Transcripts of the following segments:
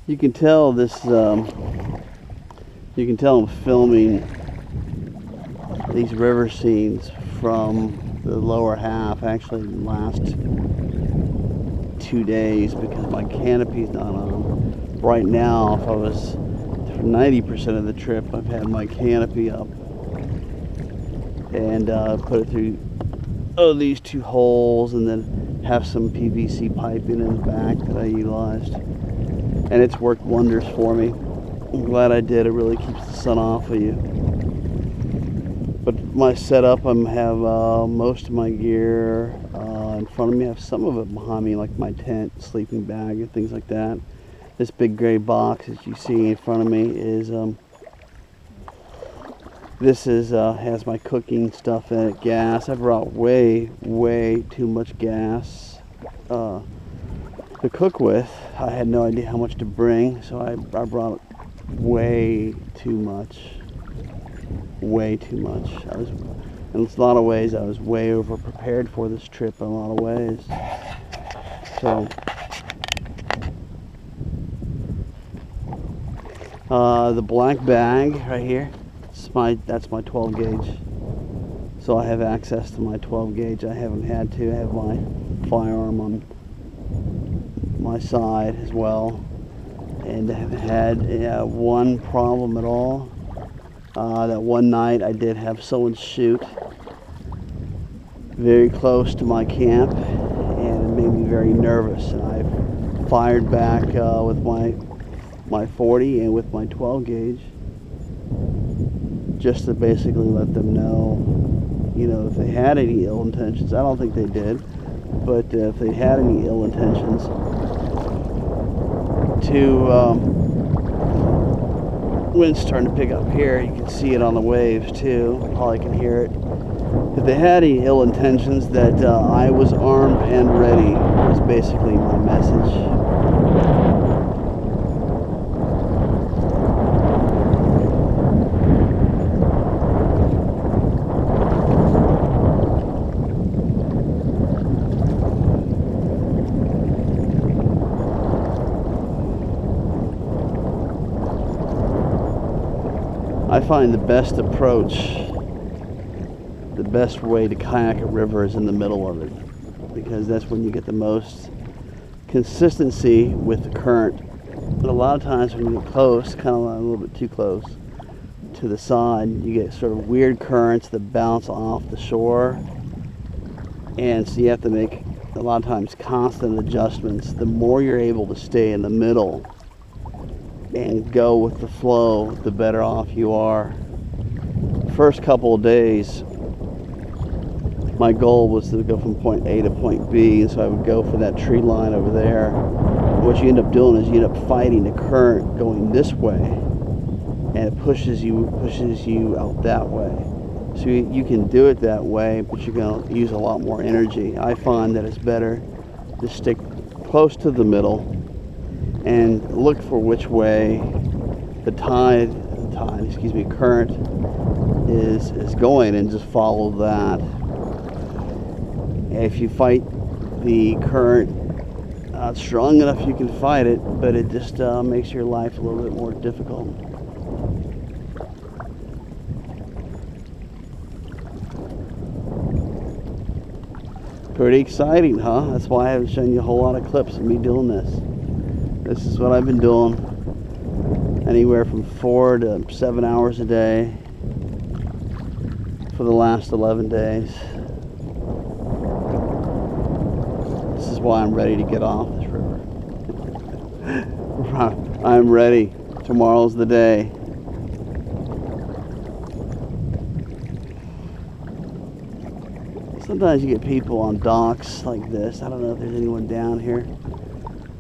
You can tell this. You can tell I'm filming these river scenes from the lower half, actually the last 2 days, because my canopy's not on. Right now, if I was for 90% of the trip, I've had my canopy up and put it through these 2 holes, and then have some PVC piping in the back that I utilized, and it's worked wonders for me. I'm glad I did. It really keeps the sun off of you. But my setup, I have most of my gear in front of me. I have some of it behind me, like my tent, sleeping bag, and things like that. This big gray box that you see in front of me is has my cooking stuff in it. Gas. I brought way too much gas to cook with. I had no idea how much to bring, so I brought way too much. In a lot of ways, I was way over prepared for this trip in a lot of ways. So the black bag right here, that's my 12 gauge. So I have access to my 12 gauge. I haven't had to. I have my firearm on my side as well, and I haven't had one problem at all. That one night I did have someone shoot very close to my camp, and it made me very nervous, and I fired back with my 40 and with my 12 gauge, just to basically let them know, if they had any ill intentions. I don't think they did, but if they had any ill intentions, wind's starting to pick up here. You can see it on the waves too. Probably can hear it. If they had any ill intentions, that I was armed and ready was basically my message. I find the best approach, the best way to kayak a river is in the middle of it, because that's when you get the most consistency with the current. But a lot of times when you get close, kind of a little bit too close to the side, you get sort of weird currents that bounce off the shore, and so you have to make a lot of times constant adjustments. The more you're able to stay in the middle and go with the flow, the better off you are. First couple of days, my goal was to go from point A to point B, and so I would go for that tree line over there. What you end up doing is you end up fighting the current going this way, and it pushes you out that way. So you can do it that way, but you're going to use a lot more energy. I find that it's better to stick close to the middle and look for which way the current is going, and just follow that. If you fight the current strong enough, you can fight it, but it just makes your life a little bit more difficult. Pretty exciting, huh? That's why I haven't shown you a whole lot of clips of me doing this. This is what I've been doing, anywhere from 4 to 7 hours a day for the last 11 days. This is why I'm ready to get off this river. I'm ready. Tomorrow's the day. Sometimes you get people on docks like this. I don't know if there's anyone down here.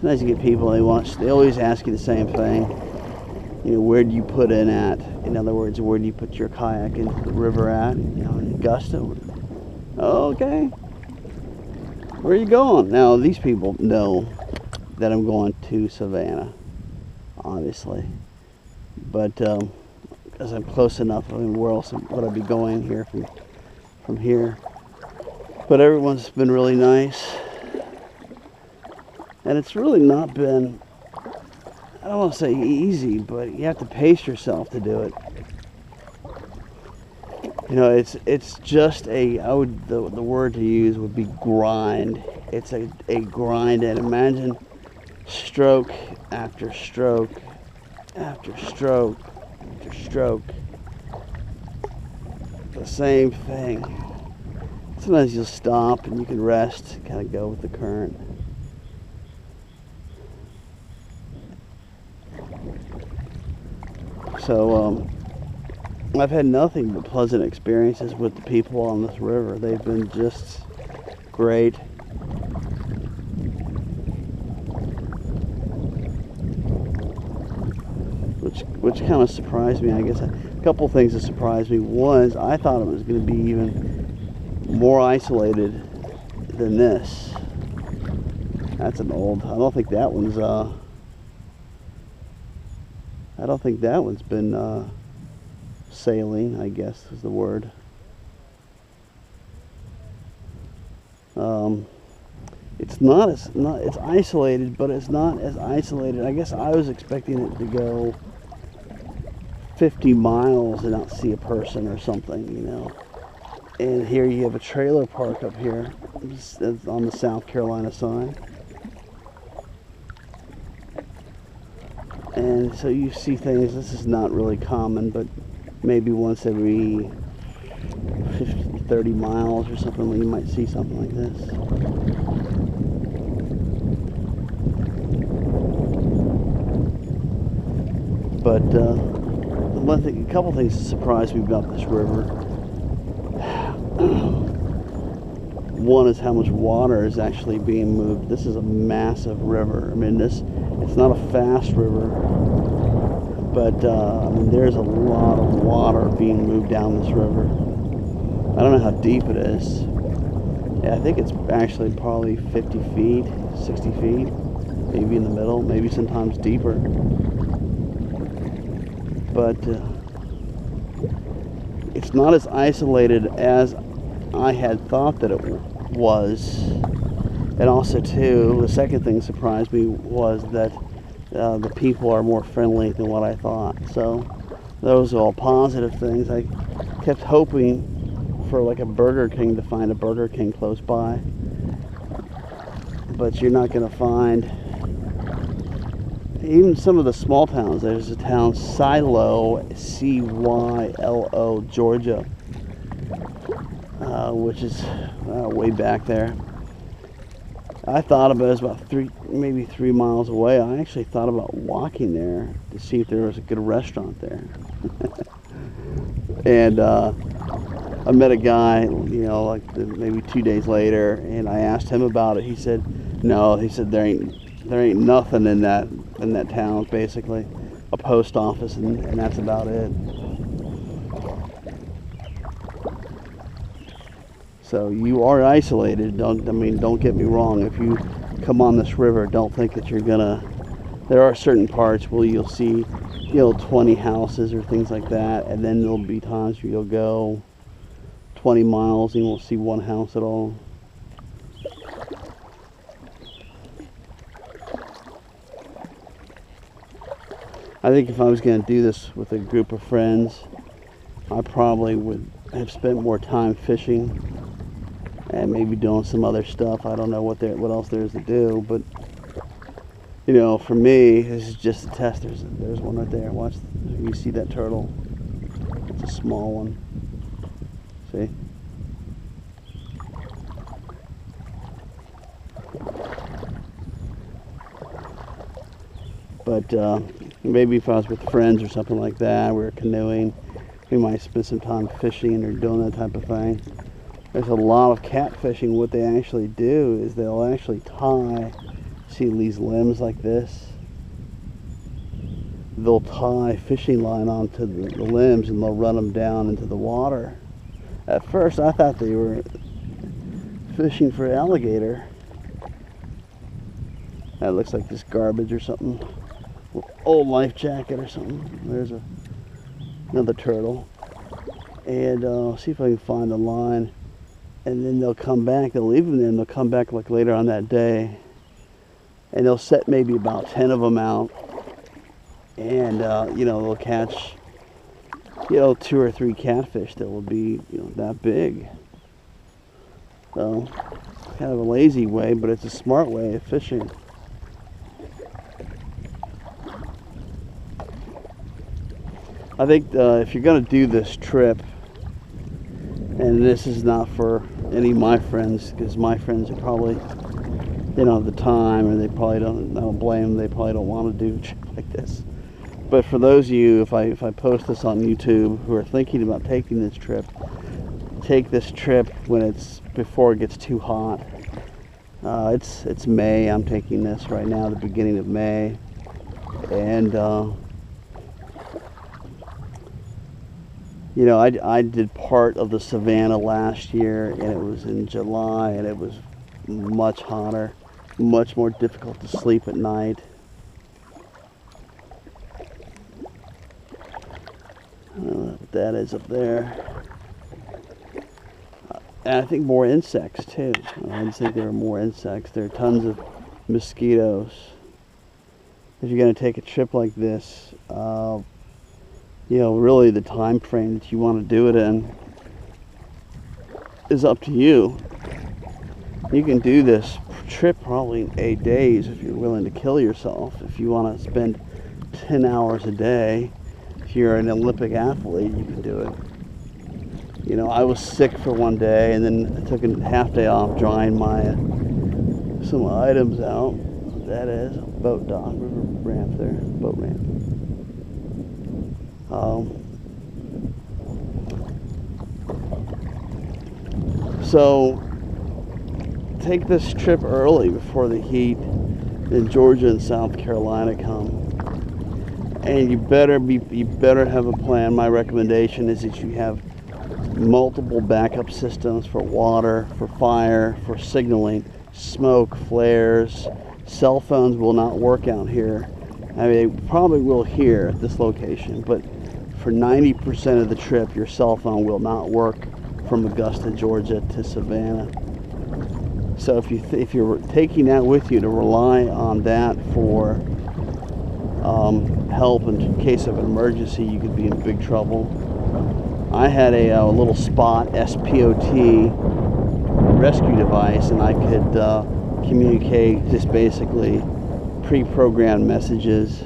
Sometimes you get people, they always ask you the same thing. Where do you put in at? In other words, where do you put your kayak into the river at? In Augusta. Oh, okay. Where are you going? Now, these people know that I'm going to Savannah, obviously. But because I'm close enough, where else would I be going here from here? But everyone's been really nice. And it's really not been I don't want to say easy, but you have to pace yourself to do it. You know, it's just a, the word to use would be grind. It's a grind, and imagine stroke after stroke after stroke after stroke. The same thing. Sometimes you'll stop and you can rest, kind of go with the current. So I've had nothing but pleasant experiences with the people on this river. They've been just great. Which kind of surprised me. I guess a couple things that surprised me. One is I thought it was going to be even more isolated than this. That's an old. I don't think that one's been sailing, I guess is the word. It's isolated, but it's not as isolated. I guess I was expecting it to go 50 miles and not see a person or something, you know. And here you have a trailer park up here. It's on the South Carolina side. And so you see things, this is not really common, but maybe once every 30 miles or something, you might see something like this. But a couple things that surprised me about this river. One is how much water is actually being moved. This is a massive river. I mean, it's not a fast river, but I mean, there's a lot of water being moved down this river. I don't know how deep it is. Yeah, I think it's actually probably 50 feet, 60 feet, maybe in the middle, maybe sometimes deeper. But it's not as isolated as I had thought that it was. And also too, the second thing that surprised me was that the people are more friendly than what I thought. So those are all positive things. I kept hoping for like a Burger King, to find a Burger King close by, but you're not going to find. Even some of the small towns. There's a town, Silo, C-Y-L-O, Georgia, which is way back there. I thought about it was about maybe 3 miles away. I actually thought about walking there to see if there was a good restaurant there. And I met a guy, you know, like maybe 2 days later, and I asked him about it. He said, no. He said there ain't nothing in that town. Basically, a post office, and that's about it. So you are isolated. Don't get me wrong. If you come on this river, don't think that you're gonna. There are certain parts where you'll see, 20 houses or things like that, and then there'll be times where you'll go 20 miles and you won't see one house at all. I think if I was going to do this with a group of friends, I probably would have spent more time fishing and maybe doing some other stuff. I don't know what else there is to do, but for me, this is just a test. There's one right there. Watch, you see that turtle? It's a small one. See? But maybe if I was with friends or something like that, we were canoeing, we might spend some time fishing or doing that type of thing. There's a lot of catfishing. What they actually do is they'll actually tie, see these limbs like this? They'll tie fishing line onto the limbs and they'll run them down into the water. At first I thought they were fishing for alligator. That looks like just garbage or something. Old life jacket or something. There's another turtle. And I'll see if I can find the line. And then they'll come back. They'll leave them there and they'll come back like later on that day. And they'll set maybe about 10 of them out. and they'll catch 2 or 3 catfish that will be that big. So kind of a lazy way, but it's a smart way of fishing. I think if you're going to do this trip, and this is not for any of my friends, because my friends are probably, they don't have the time, or they probably don't, I don't blame them, they probably don't want to do a trip like this. But for those of you, if I post this on YouTube, who are thinking about taking this trip, take this trip before it gets too hot. It's May, I'm taking this right now, the beginning of May, and I did part of the Savannah last year, and it was in July, and it was much hotter, much more difficult to sleep at night. I don't know what that is up there. And I think more insects too. I didn't think there were more insects. There are tons of mosquitoes. If you're going to take a trip like this, really the time frame that you want to do it in is up to you. You can do this trip probably in 8 days if you're willing to kill yourself. If you want to spend 10 hours a day, if you're an Olympic athlete, you can do it. I was sick for one day, and then I took a half day off drying some items out. That is a boat dock, river ramp there, boat ramp. So take this trip early before the heat in Georgia and South Carolina come, and you better have a plan. My recommendation is that you have multiple backup systems for water, for fire, for signaling, smoke, flares. Cell phones will not work out here. I mean, they probably will here at this location, but for 90% of the trip, your cell phone will not work from Augusta, Georgia to Savannah. So if you're taking that with you, to rely on that for help in case of an emergency, you could be in big trouble. I had a little Spot SPOT rescue device, and I could communicate just basically pre-programmed messages,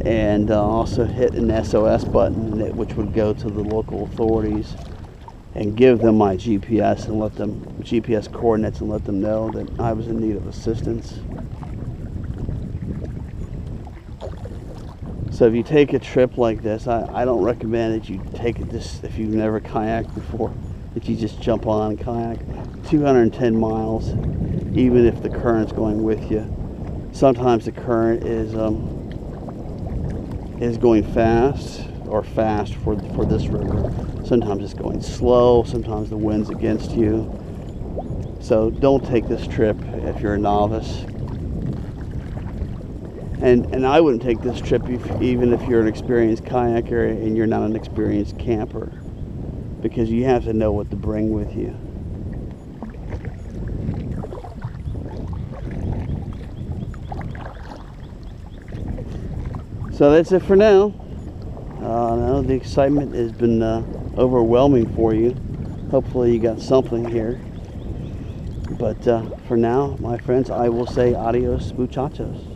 and also hit an SOS button, which would go to the local authorities and give them my GPS and let them GPS coordinates and let them know that I was in need of assistance. So if you take a trip like this, I don't recommend that you take it this if you've never kayaked before, that you just jump on and kayak 210 miles, even if the current's going with you. Sometimes the current is going fast for this river. Sometimes it's going slow, sometimes the wind's against you. So don't take this trip if you're a novice. And I wouldn't take this trip even if you're an experienced kayaker and you're not an experienced camper, because you have to know what to bring with you. So that's it for now. Now the excitement has been overwhelming for you. Hopefully you got something here. But for now, my friends, I will say adios, muchachos.